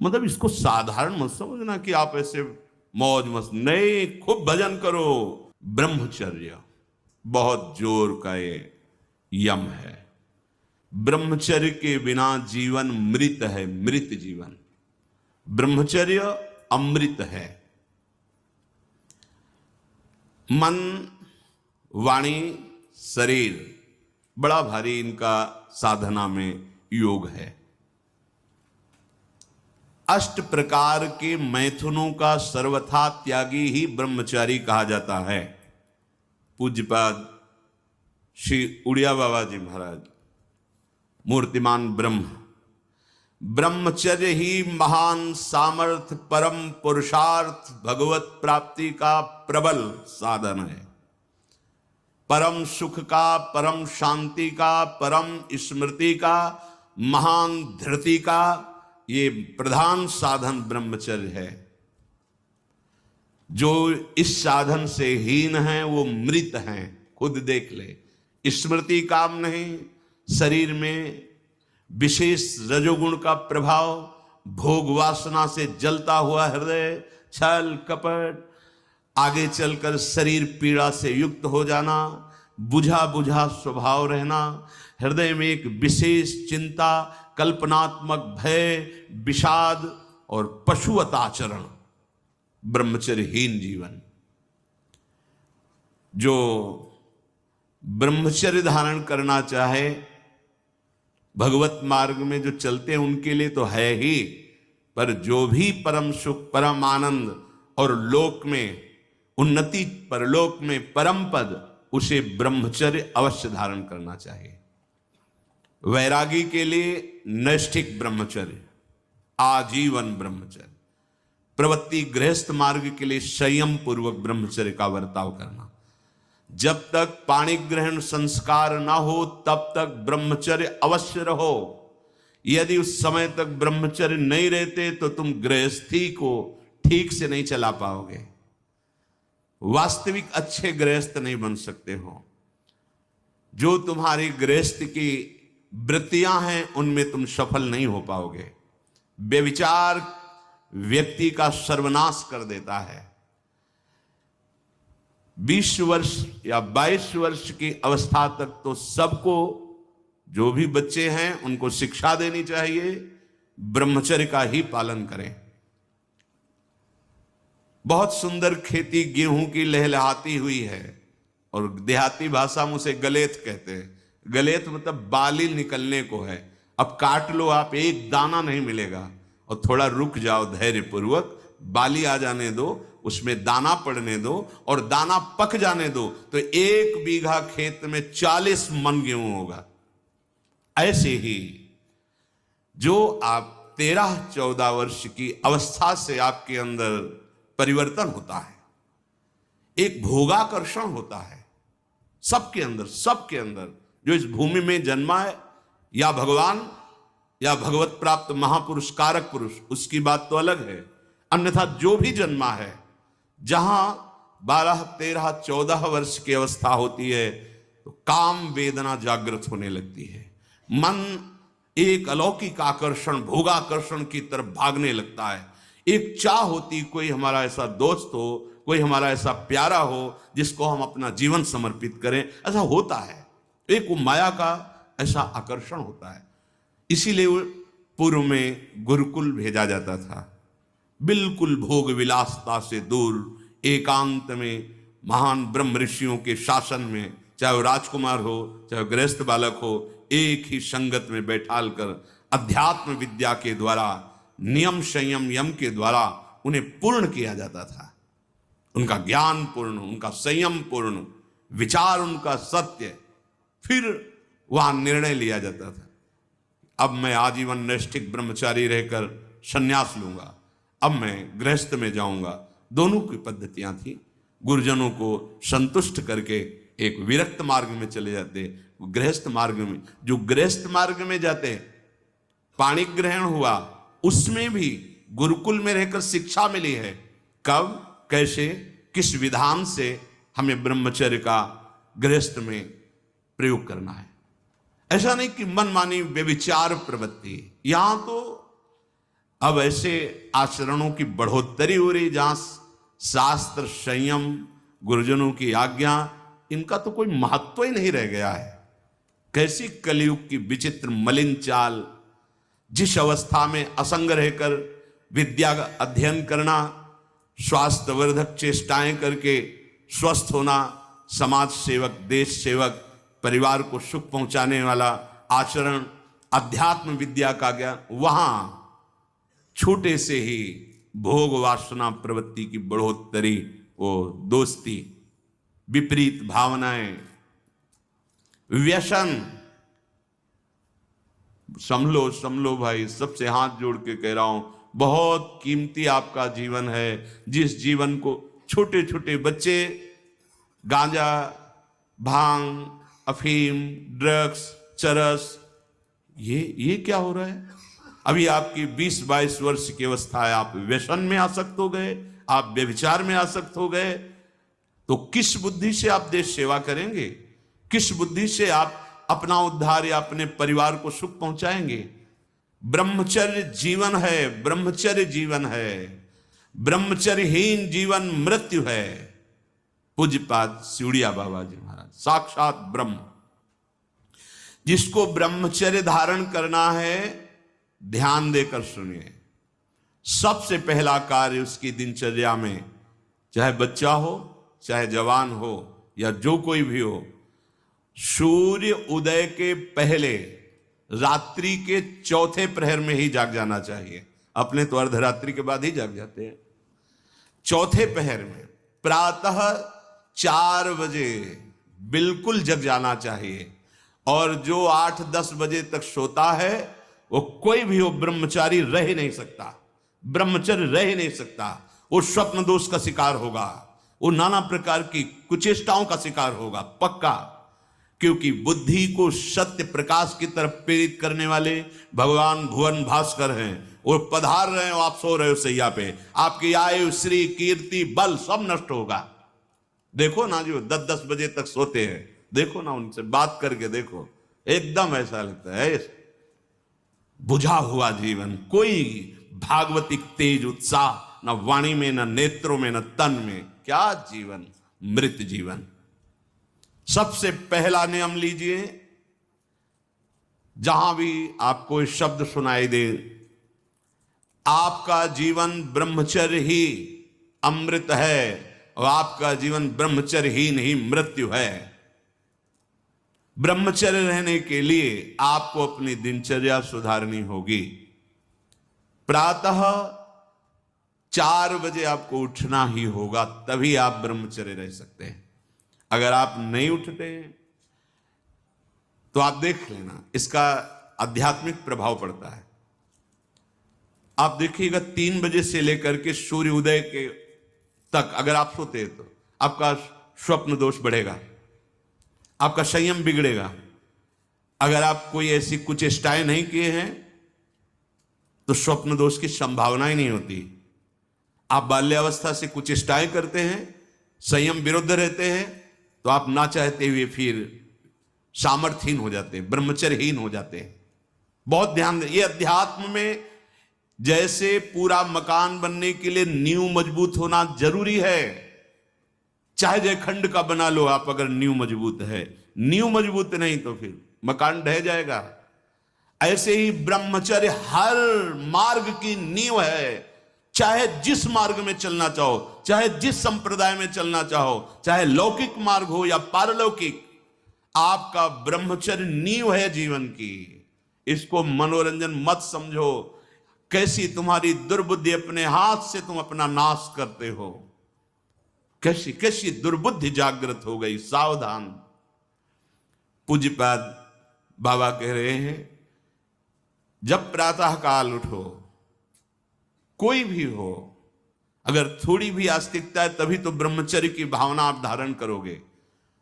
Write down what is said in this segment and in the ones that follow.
मतलब इसको साधारण मत समझना कि आप ऐसे मौज मस्त, नहीं, खूब भजन करो। ब्रह्मचर्य बहुत जोर का ये यम है। ब्रह्मचर्य के बिना जीवन मृत है, मृत जीवन। ब्रह्मचर्य अमृत है। मन, वाणी, शरीर, बड़ा भारी इनका साधना में योग है। अष्ट प्रकार के मैथुनों का सर्वथा त्यागी ही ब्रह्मचारी कहा जाता है। पूज्यपाद श्री उड़िया बाबा जी महाराज, मूर्तिमान ब्रह्म, ब्रह्मचर्य ही महान सामर्थ्य, परम पुरुषार्थ, भगवत प्राप्ति का प्रबल साधन है। परम सुख का, परम शांति का, परम स्मृति का, महान धृति का ये प्रधान साधन ब्रह्मचर्य है। जो इस साधन से हीन है वो मृत हैं, खुद देख ले। स्मृति काम नहीं, शरीर में विशेष रजोगुण का प्रभाव, भोग वासना से जलता हुआ हृदय, छल कपट, आगे चलकर शरीर पीड़ा से युक्त हो जाना, बुझा बुझा स्वभाव रहना, हृदय में एक विशेष चिंता, कल्पनात्मक भय, विषाद और पशुवत आचरण, ब्रह्मचर्यहीन जीवन। जो ब्रह्मचर्य धारण करना चाहे, भगवत मार्ग में जो चलते हैं उनके लिए तो है ही, पर जो भी परम सुख, परम आनंद और लोक में उन्नति, परलोक में परम पद, उसे ब्रह्मचर्य अवश्य धारण करना चाहिए। वैरागी के लिए नैष्ठिक ब्रह्मचर्य, आजीवन ब्रह्मचर्य। प्रवृत्ति गृहस्थ मार्ग के लिए संयम पूर्वक ब्रह्मचर्य का वर्ताव करना। जब तक पाणी ग्रहण संस्कार ना हो तब तक ब्रह्मचर्य अवश्य रहो। यदि उस समय तक ब्रह्मचर्य नहीं रहते तो तुम गृहस्थी को ठीक से नहीं चला पाओगे, वास्तविक अच्छे गृहस्थ नहीं बन सकते हो। जो तुम्हारी गृहस्थ की वृत्तियां हैं उनमें तुम सफल नहीं हो पाओगे। व्यभिचार व्यक्ति का सर्वनाश कर देता है। 20 वर्ष या 22 वर्ष की अवस्था तक तो सबको, जो भी बच्चे हैं उनको शिक्षा देनी चाहिए, ब्रह्मचर्य का ही पालन करें। बहुत सुंदर खेती गेहूं की लहलहाती हुई है, और देहाती भाषा में उसे गलेत कहते हैं। गलेत मतलब बाली निकलने को है। अब काट लो आप, एक दाना नहीं मिलेगा, और थोड़ा रुक जाओ धैर्य पूर्वक, बाली आ जाने दो, उसमें दाना पड़ने दो और दाना पक जाने दो, तो 1 बीघा खेत में 40 मन गेहूं होगा। ऐसे ही जो आप 13-14 वर्ष की अवस्था से आपके अंदर परिवर्तन होता है, एक भोगाकर्षण होता है सबके अंदर, सबके अंदर। जो इस भूमि में जन्मा है, या भगवान या भगवत प्राप्त महापुरुष कारक पुरुष, उसकी बात तो अलग है। अन्यथा जो भी जन्मा है, जहां 12, 13, 14 वर्ष की अवस्था होती है तो काम वेदना जागृत होने लगती है। मन एक अलौकिक आकर्षण, भोगाकर्षण की तरफ भागने लगता है। एक चाह होती, कोई हमारा ऐसा दोस्त हो, कोई हमारा ऐसा प्यारा हो जिसको हम अपना जीवन समर्पित करें। ऐसा होता है, एक वो माया का ऐसा आकर्षण होता है। इसीलिए पूर्व में गुरुकुल भेजा जाता था, बिल्कुल भोग विलासता से दूर, एकांत में महान ब्रह्म ऋषियों के शासन में, चाहे वो राजकुमार हो चाहे गृहस्थ बालक हो, एक ही संगत में बैठाल कर अध्यात्म विद्या के द्वारा, नियम संयम यम के द्वारा उन्हें पूर्ण किया जाता था। उनका ज्ञान पूर्ण, उनका संयम पूर्ण, विचार उनका सत्य, फिर वहां निर्णय लिया जाता था। अब मैं आजीवन नैष्ठिक ब्रह्मचारी रहकर संन्यास लूंगा, अब मैं गृहस्थ में जाऊंगा। दोनों की पद्धतियां थी। गुरुजनों को संतुष्ट करके एक विरक्त मार्ग में चले जाते, गृहस्थ मार्ग में। जो गृहस्थ मार्ग में जाते, पाणी ग्रहण हुआ, उसमें भी गुरुकुल में रहकर शिक्षा मिली है। कब, कैसे, किस विधान से हमें ब्रह्मचर्य का गृहस्थ में प्रयोग करना है। ऐसा नहीं कि मनमानी व्यभिचार प्रवृत्ति। यहां तो अब ऐसे आचरणों की बढ़ोतरी हो रही जहां शास्त्र, संयम, गुरुजनों की आज्ञा, इनका तो कोई महत्व ही नहीं रह गया है। कैसी कलयुग की विचित्र मलिन चाल। जिस अवस्था में असंग रहकर विद्या का अध्ययन करना, स्वास्थ्यवर्धक चेष्टाएं करके स्वस्थ होना, समाज सेवक, देश सेवक, परिवार को सुख पहुंचाने वाला आचरण, अध्यात्म विद्या का ज्ञान, वहां छोटे से ही भोग वासना प्रवृत्ति की बढ़ोतरी, वो दोस्ती, विपरीत भावनाएं, व्यसन। समलो भाई, सबसे हाथ जोड़ के कह रहा हूं, बहुत कीमती आपका जीवन है। जिस जीवन को छोटे छोटे बच्चे गांजा, भांग, अफीम, ड्रग्स, चरस, ये क्या हो रहा है? अभी आपकी 20-22 वर्ष की अवस्था है, आप व्यसन में आसक्त हो गए, आप व्यभिचार में आसक्त हो गए, तो किस बुद्धि से आप देश सेवा करेंगे? किस बुद्धि से आप अपना उद्धार या अपने परिवार को सुख पहुंचाएंगे? ब्रह्मचर्य जीवन है, ब्रह्मचर्य जीवन है। ब्रह्मचर्यहीन जीवन मृत्यु है। पूज्यपाद सिउड़िया बाबा जी महाराज, साक्षात ब्रह्म। जिसको ब्रह्मचर्य धारण करना है, ध्यान देकर सुनिए। सबसे पहला कार्य उसकी दिनचर्या में, चाहे बच्चा हो, चाहे जवान हो, या जो कोई भी हो, सूर्य उदय के पहले रात्रि के चौथे प्रहर में ही जाग जाना चाहिए। अपने तो अर्धरात्रि के बाद ही जाग जाते हैं। चौथे पहर में प्रातः 4 बजे बिल्कुल जग जाना चाहिए। और जो 8-10 बजे तक सोता है, वो कोई भी हो, ब्रह्मचारी रह ही नहीं सकता, ब्रह्मचर्य रह ही नहीं सकता। वो स्वप्न दोष का शिकार होगा, वो नाना प्रकार की कुचेष्टाओं का शिकार होगा, पक्का। क्योंकि बुद्धि को सत्य प्रकाश की तरफ प्रेरित करने वाले भगवान भुवन भास्कर हैं। वो पधार रहे हो, आप सो रहे हो सैया पे, आपकी आयु, श्री, कीर्ति, बल सब नष्ट होगा। देखो ना, जो 10-10 बजे तक सोते हैं, देखो ना, उनसे बात करके देखो, एकदम ऐसा लगता है बुझा हुआ जीवन, कोई भागवतिक तेज उत्साह न वाणी में, न नेत्रों में, न तन में। क्या जीवन, मृत जीवन। सबसे पहला नियम लीजिए, जहां भी आपको इस शब्द सुनाई दे, आपका जीवन ब्रह्मचर्य ही अमृत है और आपका जीवन ब्रह्मचर्यहीन ही मृत्यु है। ब्रह्मचर्य रहने के लिए आपको अपनी दिनचर्या सुधारनी होगी। प्रातः 4 बजे आपको उठना ही होगा, तभी आप ब्रह्मचर्य रह सकते हैं। अगर आप नहीं उठते तो आप देख लेना, इसका आध्यात्मिक प्रभाव पड़ता है। आप देखिएगा 3 बजे से लेकर के सूर्य उदय के तक अगर आप सोते हैं तो आपका स्वप्न दोष बढ़ेगा, आपका संयम बिगड़ेगा। अगर आप कोई ऐसी कुचेष्टाएं नहीं किए हैं तो स्वप्न दोष की संभावना ही नहीं होती। आप बाल्यावस्था से कुचेष्टाएं करते हैं, संयम विरुद्ध रहते हैं, तो आप ना चाहते हुए फिर सामर्थ्यहीन हो जाते हैं, ब्रह्मचर्यहीन हो जाते हैं। बहुत ध्यान दें, ये अध्यात्म में जैसे पूरा मकान बनने के लिए नींव मजबूत होना जरूरी है, चाहे जयखंड का बना लो आप, अगर नींव मजबूत है, नींव मजबूत नहीं तो फिर मकान ढह जाएगा। ऐसे ही ब्रह्मचर्य हर मार्ग की नींव है। चाहे जिस मार्ग में चलना चाहो, चाहे जिस संप्रदाय में चलना चाहो, चाहे लौकिक मार्ग हो या पारलौकिक, आपका ब्रह्मचर्य नींव है जीवन की। इसको मनोरंजन मत समझो। कैसी तुम्हारी दुर्बुद्धि, अपने हाथ से तुम अपना नाश करते हो। कैसी कैसी दुर्बुद्धि जागृत हो गई, सावधान। पूज्यपाद बाबा कह रहे हैं, जब प्रातः काल उठो, कोई भी हो, अगर थोड़ी भी आस्तिकता है तभी तो ब्रह्मचर्य की भावना आप धारण करोगे।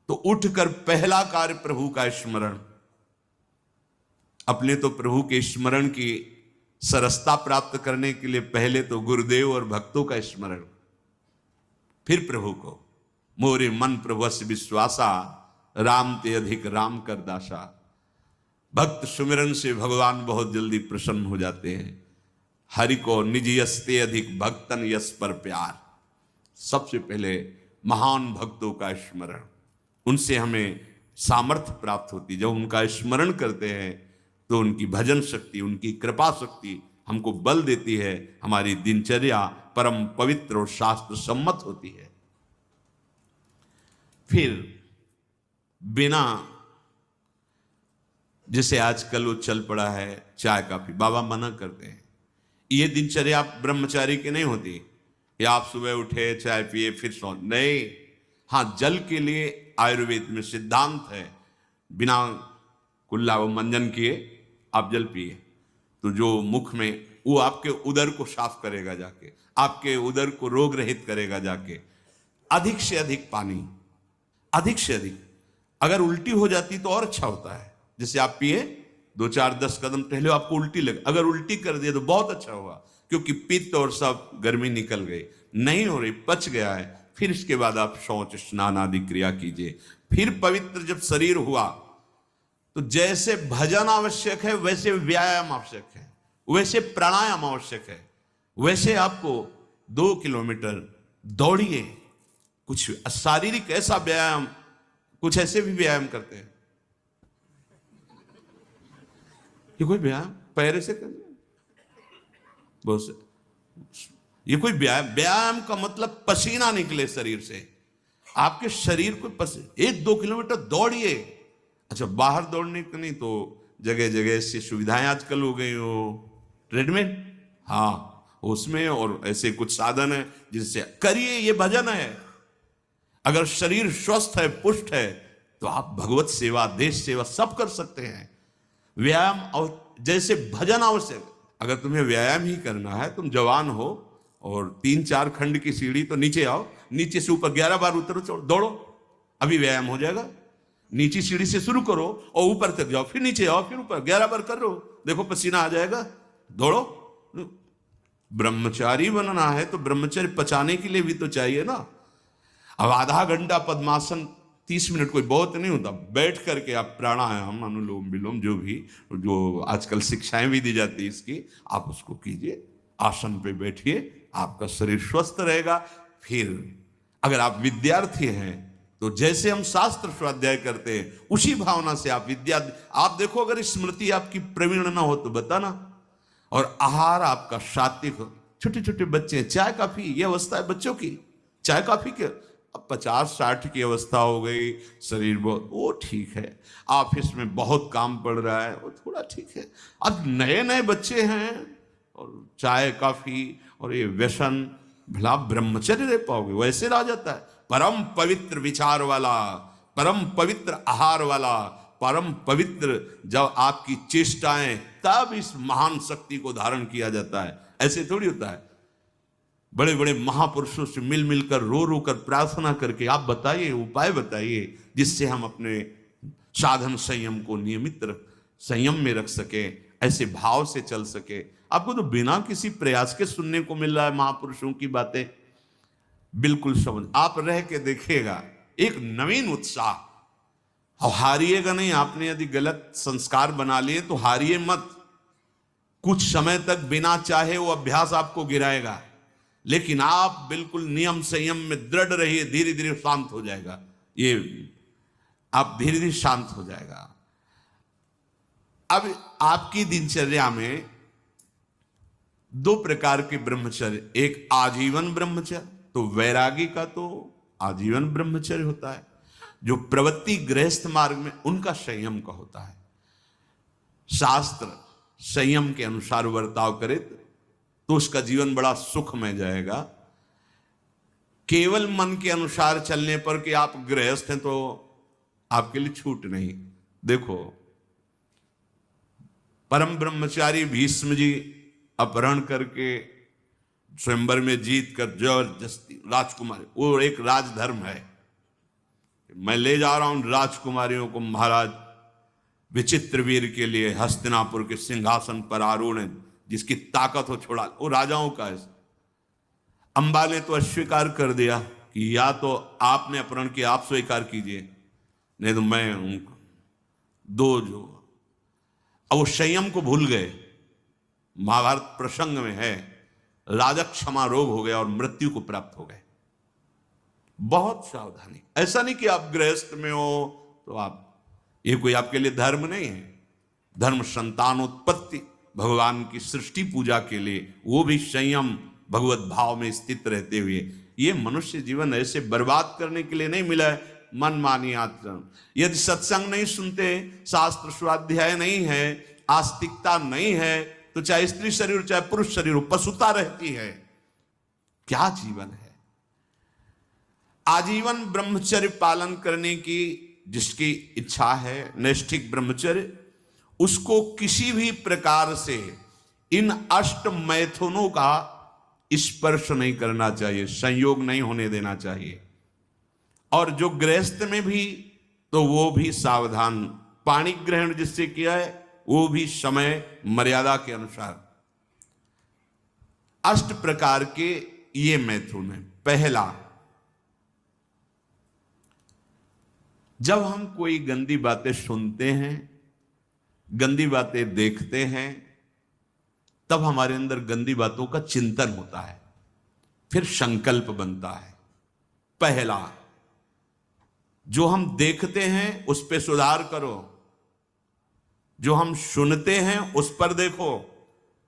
तो उठकर पहला कार्य प्रभु का स्मरण। अपने तो प्रभु के स्मरण की सरसता प्राप्त करने के लिए पहले तो गुरुदेव और भक्तों का स्मरण, फिर प्रभु को। मोरे मन प्रभुस्य विश्वासा, राम ते अधिक राम कर दासा। भक्त सुमिरन से भगवान बहुत जल्दी प्रसन्न हो जाते हैं। हरि को निज यस्ते अधिक भक्तन यस पर प्यार। सबसे पहले महान भक्तों का स्मरण, उनसे हमें सामर्थ्य प्राप्त होती। जब उनका स्मरण करते हैं तो उनकी भजन शक्ति, उनकी कृपा शक्ति हमको बल देती है। हमारी दिनचर्या परम पवित्र और शास्त्र सम्मत होती है। फिर बिना, जैसे आजकल वो चल पड़ा है चाय काफी, बाबा मना करते हैं। ये दिनचर्या ब्रह्मचारी की नहीं होती कि आप सुबह उठे चाय पिए फिर सो, नहीं। हाँ, जल के लिए आयुर्वेद में सिद्धांत है, बिना कुल्ला व मंजन किए आप जल पिए तो जो मुख में, वो आपके उदर को साफ करेगा जाके, आपके उदर को रोग रहित करेगा जाके। अधिक से अधिक पानी, अधिक से अधिक। अगर उल्टी हो जाती तो और अच्छा होता है। जैसे आप पिए 2-4-10 कदम टहले, आपको उल्टी लगे, अगर उल्टी कर दिए तो बहुत अच्छा हुआ, क्योंकि पित्त और सब गर्मी निकल गई। नहीं हो रही, पच गया है, फिर इसके बाद आप शौच स्नान आदि क्रिया कीजिए। फिर पवित्र जब शरीर हुआ तो जैसे भजन आवश्यक है वैसे व्यायाम आवश्यक है, वैसे प्राणायाम आवश्यक है, वैसे आपको 2 किलोमीटर दौड़िए। कुछ शारीरिक ऐसा व्यायाम, कुछ ऐसे भी व्यायाम करते हैं। ये कोई व्यायाम पैरे से करना, बहुत से, ये कोई व्यायाम का मतलब पसीना निकले शरीर से, आपके शरीर को 1-2 किलोमीटर दौड़िए। अच्छा, बाहर दौड़ने के नहीं तो जगह जगह से सुविधाएं आजकल हो गई हो, ट्रेडमिल, हाँ उसमें, और ऐसे कुछ साधन है जिससे करिए। ये भजन है। अगर शरीर स्वस्थ है, पुष्ट है, तो आप भगवत सेवा, देश सेवा सब कर सकते हैं। व्यायाम और जैसे भजन आवश्यक। अगर तुम्हें व्यायाम ही करना है, तुम जवान हो और 3-4 खंड की सीढ़ी, तो नीचे आओ, नीचे से ऊपर 11 बार उतरो, दौड़ो, अभी व्यायाम हो जाएगा। नीचे सीढ़ी से शुरू करो और ऊपर तक जाओ, फिर नीचे आओ, फिर ऊपर 11 बार करो, देखो पसीना आ जाएगा, दौड़ो। ब्रह्मचारी बनना है तो ब्रह्मचर्य पचाने के लिए भी तो चाहिए ना। अब आधा घंटा पद्मासन, 30 मिनट कोई बहुत नहीं होता। बैठ करके आप प्राणायाम, अनुलोम विलोम, जो भी, जो आजकल शिक्षाएं भी दी जाती है इसकी, आप उसको कीजिए। आसन पे बैठिए, आपका शरीर स्वस्थ रहेगा। फिर अगर आप विद्यार्थी हैं तो जैसे हम शास्त्र स्वाध्याय करते हैं उसी भावना से आप आप देखो, अगर स्मृति आपकी प्रवीण ना हो तो बताना, और आहार आपका सात्विक हो। छोटे छोटे बच्चे, चाय काफी, ये अवस्था है बच्चों की, चाय काफी के। अब 50-60 की अवस्था हो गई, शरीर बहुत, वो ठीक है। ऑफिस में बहुत काम पड़ रहा है, वो थोड़ा ठीक है। अब नए नए बच्चे हैं और चाय काफी और ये व्यसन, भला ब्रह्मचर्य रह पाओगे? वैसे रह जाता है। परम पवित्र विचार वाला, परम पवित्र आहार वाला, परम पवित्र जब आपकी चेष्टाएं, तब इस महान शक्ति को धारण किया जाता है। ऐसे थोड़ी होता है। बड़े बड़े महापुरुषों से मिल मिलकर, रो रो कर प्रार्थना करके आप बताइए, उपाय बताइए जिससे हम अपने साधन संयम को नियमित संयम में रख सके, ऐसे भाव से चल सके। आपको तो बिना किसी प्रयास के सुनने को मिल रहा है महापुरुषों की बातें। बिल्कुल समझ, आप रह के देखिएगा, एक नवीन उत्साह। और हारिएगा नहीं। आपने यदि गलत संस्कार बना लिए तो हारिए मत। कुछ समय तक बिना चाहे वो अभ्यास आपको गिराएगा, लेकिन आप बिल्कुल नियम संयम में दृढ़ रहिए, धीरे धीरे शांत हो जाएगा। ये आप धीरे धीरे शांत हो जाएगा। अब आपकी दिनचर्या में 2 प्रकार के ब्रह्मचर्य, एक आजीवन ब्रह्मचर्य, तो वैरागी का तो आजीवन ब्रह्मचर्य होता है। जो प्रवृत्ति गृहस्थ मार्ग में, उनका संयम का होता है। शास्त्र संयम के अनुसार बर्ताव करे तो उसका जीवन बड़ा सुखमय जाएगा। केवल मन के अनुसार चलने पर कि आप गृहस्थ हैं तो आपके लिए छूट नहीं। देखो, परम ब्रह्मचारी भीष्म जी अपहरण करके स्वयंवर में जीत कर जबरदस्ती राजकुमारी, वो एक राजधर्म है, मैं ले जा रहा हूं राजकुमारियों को महाराज विचित्रवीर के लिए हस्तिनापुर के सिंहासन पर आरूढ़ है, जिसकी ताकत हो छोड़ा, वो राजाओं का है। अंबा ने तो अस्वीकार कर दिया कि या तो आपने अपहरण किया, आप स्वीकार कीजिए, नहीं तो मैं उनको दो जो। अब वो संयम को भूल गए, महाभारत प्रसंग में है, राजा क्षमा रोग हो गया और मृत्यु को प्राप्त हो गए। बहुत सावधानी। ऐसा नहीं कि आप गृहस्थ में हो तो आप, ये कोई आपके लिए धर्म नहीं है। धर्म संतानोत्पत्ति, भगवान की सृष्टि पूजा के लिए, वो भी संयम भगवत भाव में स्थित रहते हुए। ये मनुष्य जीवन ऐसे बर्बाद करने के लिए नहीं मिला है मनमानी आचरण। यदि सत्संग नहीं सुनते, शास्त्र स्वाध्याय नहीं है, आस्तिकता नहीं है, तो चाहे स्त्री शरीर चाहे पुरुष शरीर, पशुता रहती है। क्या जीवन है? आजीवन ब्रह्मचर्य पालन करने की जिसकी इच्छा है, नैष्ठिक ब्रह्मचर्य, उसको किसी भी प्रकार से इन अष्ट मैथुनों का स्पर्श नहीं करना चाहिए, संयोग नहीं होने देना चाहिए। और जो गृहस्थ में भी, तो वो भी सावधान। पाणी ग्रहण जिससे किया है वो भी समय मर्यादा के अनुसार। अष्ट प्रकार के ये मैथुन है। पहला, जब हम कोई गंदी बातें सुनते हैं, गंदी बातें देखते हैं, तब हमारे अंदर गंदी बातों का चिंतन होता है, फिर संकल्प बनता है। पहला, जो हम देखते हैं उस पर सुधार करो, जो हम सुनते हैं उस पर देखो।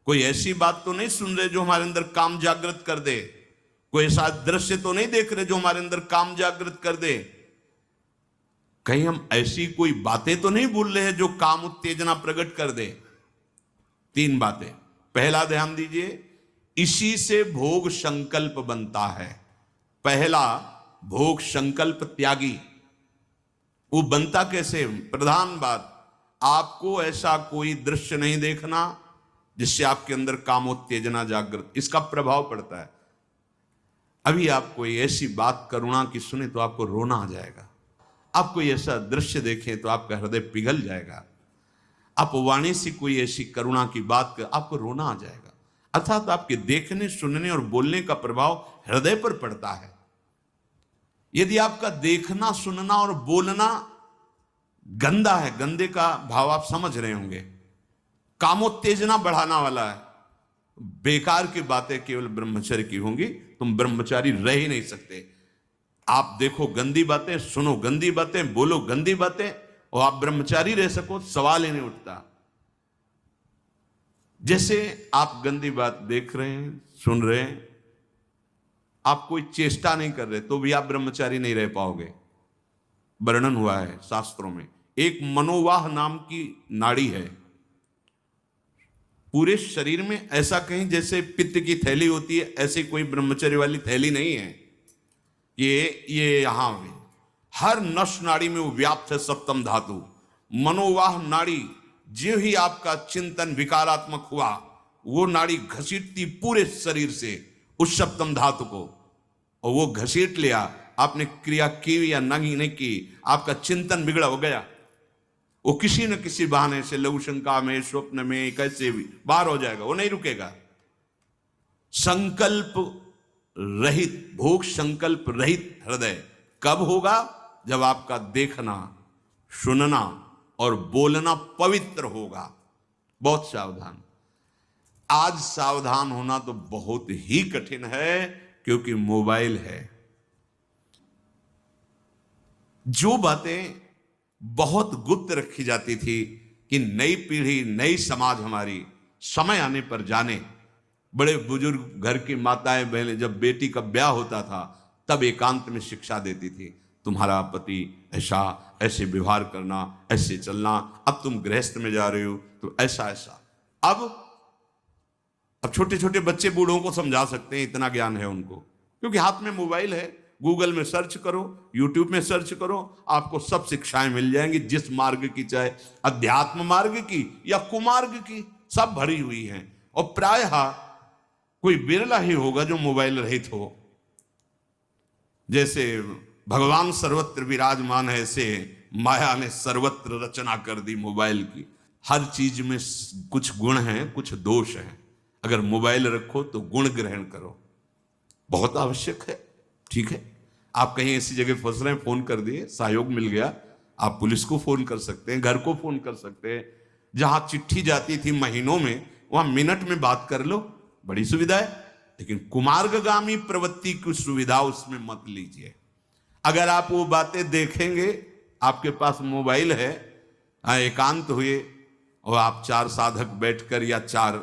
कोई ऐसी बात तो नहीं सुन रहे जो हमारे अंदर काम जागृत कर दे, कोई ऐसा दृश्य तो नहीं देख रहे जो हमारे अंदर काम जागृत कर दे, कहीं हम ऐसी कोई बातें तो नहीं बोल रहे हैं जो काम उत्तेजना प्रकट कर दे। 3 बातें। पहला, ध्यान दीजिए, इसी से भोग संकल्प बनता है। पहला, भोग संकल्प त्यागी। वो बनता कैसे? प्रधान बात, आपको ऐसा कोई दृश्य नहीं देखना जिससे आपके अंदर कामोत्तेजना जागृत, इसका प्रभाव पड़ता है। अभी आप कोई ऐसी बात करुणा की सुने तो आपको रोना आ जाएगा। आप कोई ऐसा दृश्य देखें तो आपका हृदय पिघल जाएगा। आप वाणी से कोई ऐसी करुणा की बात कर, आपको रोना आ जाएगा। अर्थात आपके देखने, सुनने और बोलने का प्रभाव हृदय पर पड़ता है। यदि आपका देखना, सुनना और बोलना गंदा है, गंदे का भाव आप समझ रहे होंगे, कामोत्तेजना बढ़ाना वाला है, बेकार की बातें केवल ब्रह्मचर्य की होंगी, तुम ब्रह्मचारी रह ही नहीं सकते। आप देखो गंदी बातें, सुनो गंदी बातें, बोलो गंदी बातें, और आप ब्रह्मचारी रह सको, सवाल ही नहीं उठता। जैसे आप गंदी बात देख रहे हैं, सुन रहे हैं, आप कोई चेष्टा नहीं कर रहे, तो भी आप ब्रह्मचारी नहीं रह पाओगे। वर्णन हुआ है शास्त्रों में। एक मनोवाह नाम की नाड़ी है पूरे शरीर में, ऐसा कहीं जैसे पित्त की थैली होती है, ऐसे कोई ब्रह्मचर्य वाली थैली नहीं है। ये यहां में हर नस नाड़ी में वो व्याप्त है सप्तम धातु। मनोवाह नाड़ी, जो ही आपका चिंतन विकारात्मक हुआ, वो नाड़ी घसीटती पूरे शरीर से उस सप्तम धातु को, और वो घसीट लिया। आपने क्रिया की या नहीं की, आपका चिंतन बिगड़ा हो गया, वो किसी न किसी बहाने से लघु शंका में, स्वप्न में, कैसे भी बाहर हो जाएगा, वो नहीं रुकेगा। संकल्प रहित, भोग संकल्प रहित हृदय कब होगा? जब आपका देखना, सुनना और बोलना पवित्र होगा। बहुत सावधान। आज सावधान होना तो बहुत ही कठिन है, क्योंकि मोबाइल है। जो बातें बहुत गुप्त रखी जाती थी कि नई पीढ़ी, नई समाज हमारी समय आने पर जाने। बड़े बुजुर्ग घर की माताएं बहनें, जब बेटी का ब्याह होता था तब एकांत में शिक्षा देती थी, तुम्हारा पति ऐसा, ऐसे व्यवहार करना, ऐसे चलना, अब तुम गृहस्थ में जा रहे हो तो ऐसा ऐसा। अब छोटे छोटे बच्चे बूढ़ों को समझा सकते हैं, इतना ज्ञान है उनको, क्योंकि हाथ में मोबाइल है। गूगल में सर्च करो, यूट्यूब में सर्च करो, आपको सब शिक्षाएं मिल जाएंगी, जिस मार्ग की, चाहे अध्यात्म मार्ग की या कुमार्ग की, सब भरी हुई हैं। और प्रायः कोई बिरला ही होगा जो मोबाइल रहित हो। जैसे भगवान सर्वत्र विराजमान है, ऐसे माया ने सर्वत्र रचना कर दी मोबाइल की। हर चीज में कुछ गुण हैं, कुछ दोष हैं। अगर मोबाइल रखो तो गुण ग्रहण करो, बहुत आवश्यक है। ठीक है, आप कहीं ऐसी जगह फंस रहे हैं, फोन कर दिए, सहयोग मिल गया, आप पुलिस को फोन कर सकते हैं, घर को फोन कर सकते हैं। जहां चिट्ठी जाती थी महीनों में, वहां मिनट में बात कर लो, बड़ी सुविधा है। लेकिन कुमार्गगामी प्रवृत्ति की सुविधा उसमें मत लीजिए। अगर आप वो बातें देखेंगे, आपके पास मोबाइल है, एकांत हुए और आप 4 साधक बैठकर या 4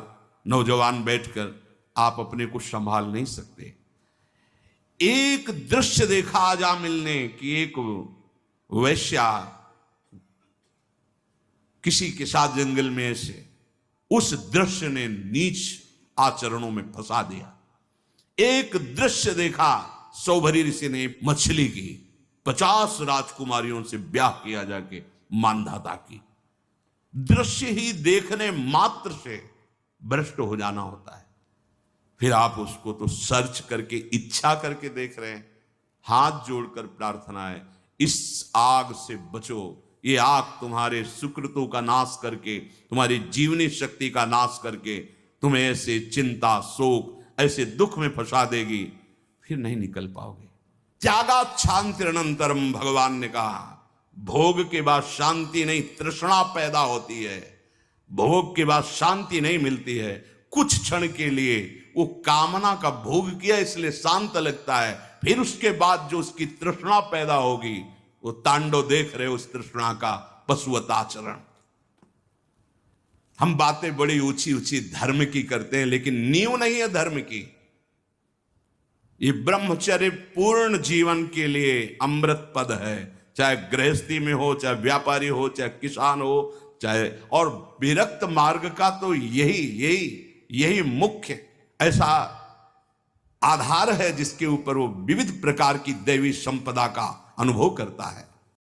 नौजवान बैठकर आप अपने को संभाल नहीं सकते। एक दृश्य देखा अजामिल ने कि एक वैश्या किसी के साथ जंगल में ऐसे, उस दृश्य ने नीच आचरणों में फंसा दिया। एक दृश्य देखा, सौभरी ऋषि ने मछली की 50 राजकुमारियों से ब्याह किया जाके मानधाता की। दृश्य ही देखने मात्र से भ्रष्ट हो जाना होता है। फिर आप उसको तो सर्च करके इच्छा करके देख रहे हैं। हाथ जोड़कर प्रार्थना है, इस आग से बचो। ये आग तुम्हारे सुकृतों का नाश करके, तुम्हारी जीवनी शक्ति का नाश करके तुम्हें ऐसे चिंता, शोक, ऐसे दुख में फंसा देगी, फिर नहीं निकल पाओगे। त्यागात् शान्तिरनन्तरम, भगवान ने कहा, भोग के बाद शांति नहीं, तृष्णा पैदा होती है। भोग के बाद शांति नहीं मिलती है। कुछ क्षण के लिए वो कामना का भोग किया इसलिए शांत लगता है, फिर उसके बाद जो उसकी तृष्णा पैदा होगी, वो तांडव देख रहे उस तृष्णा का पशुवत आचरण। हम बातें बड़ी ऊंची ऊंची धर्म की करते हैं, लेकिन नींव नहीं है धर्म की। ये ब्रह्मचर्य पूर्ण जीवन के लिए अमृत पद है। चाहे गृहस्थी में हो, चाहे व्यापारी हो, चाहे किसान हो, चाहे, और विरक्त मार्ग का तो यही मुख्य ऐसा आधार है जिसके ऊपर वो विविध प्रकार की दैवी संपदा का अनुभव करता है।